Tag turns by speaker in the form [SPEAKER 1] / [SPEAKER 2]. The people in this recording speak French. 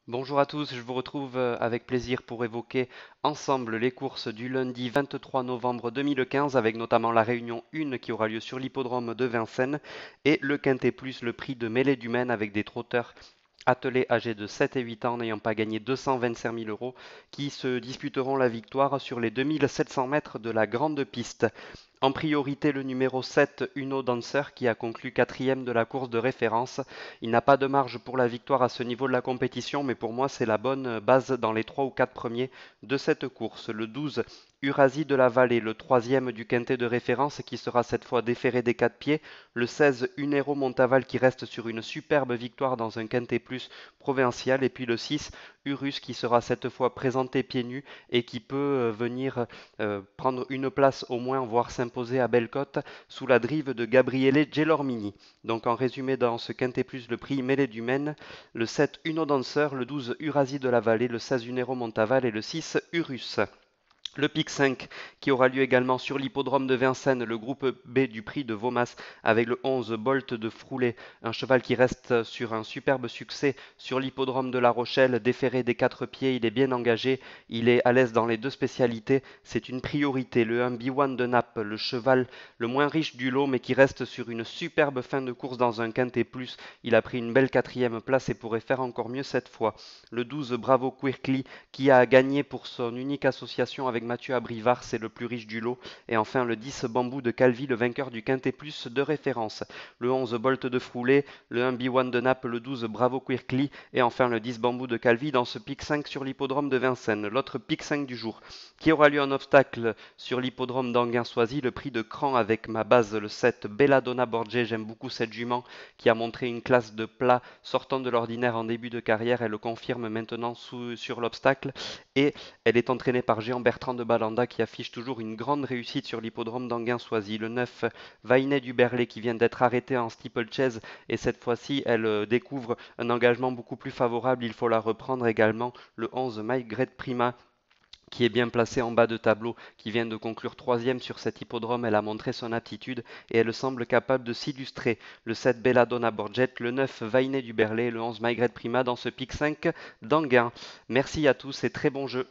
[SPEAKER 1] Bonjour à tous, je vous retrouve avec plaisir pour évoquer ensemble les courses du lundi 23 novembre 2015 avec notamment la réunion 1 qui aura lieu sur l'hippodrome de Vincennes et le Quintet Plus, le prix de mêlée du Maine avec des trotteurs attelés âgés de 7 et 8 ans n'ayant pas gagné 225 000 euros qui se disputeront la victoire sur les 2700 mètres de la grande piste. En priorité, le numéro 7, Uno Dancer, qui a conclu quatrième de la course de référence. Il n'a pas de marge pour la victoire à ce niveau de la compétition, mais pour moi, c'est la bonne base dans les 3 ou 4 premiers de cette course. Le 12, Urasie de la Vallée, le troisième du quintet de référence, qui sera cette fois déféré des 4 pieds. Le 16, Unero Montaval, qui reste sur une superbe victoire dans un quintet plus provincial. Et puis le 6, Urus, qui sera cette fois présenté pieds nus et qui peut venir prendre une place au moins, voire s'imposer à Bellecote sous la drive de Gabriele Gelormini. Donc en résumé, dans ce quintet plus, le prix Mêlée du Maine, le 7 Uno Dancer, le 12 Urasie de la Vallée, le 16 Unero Montaval et le 6 Urus. Le pic 5 qui aura lieu également sur l'hippodrome de Vincennes, le groupe B du prix de Vaumas avec le 11 Bolt de Froulet, un cheval qui reste sur un superbe succès sur l'hippodrome de La Rochelle, déféré des 4 pieds, il est bien engagé, il est à l'aise dans les deux spécialités, c'est une priorité. Le 1 B1 de Naples, le cheval le moins riche du lot mais qui reste sur une superbe fin de course dans un quintet plus, il a pris une belle quatrième place et pourrait faire encore mieux cette fois. Le 12 Bravo Quirkly qui a gagné pour son unique association avec Mathieu Abrivard, c'est le plus riche du lot. Et enfin le 10 Bambou de Calvi, le vainqueur du Quintet Plus de référence. Le 11 Bolt de Froulet, le 1 B1 de Naples, le 12 Bravo Quirkly et enfin le 10 Bambou de Calvi dans ce pic 5 sur l'hippodrome de Vincennes. L'autre pic 5 du jour qui aura lieu en obstacle sur l'hippodrome d'Anguin-Soisy, le prix de cran avec ma base le 7 Belladonna Borgia. J'aime beaucoup cette jument qui a montré une classe de plat sortant de l'ordinaire en début de carrière. Elle le confirme maintenant sur l'obstacle et elle est entraînée par Jean Bertrand de Balanda qui affiche toujours une grande réussite sur l'hippodrome d'Anguin-Soisy. Le 9, Vainet du Berlay qui vient d'être arrêtée en steeplechase et cette fois-ci elle découvre un engagement beaucoup plus favorable. Il faut la reprendre également. Le 11, Maigret Prima qui est bien placée en bas de tableau, qui vient de conclure troisième sur cet hippodrome. Elle a montré son aptitude et elle semble capable de s'illustrer. Le 7 Belladonna Borget, le 9 Vainet du Berlay, le 11 Maigret Prima dans ce pic 5 d'Anguin. Merci à tous et très bon jeu.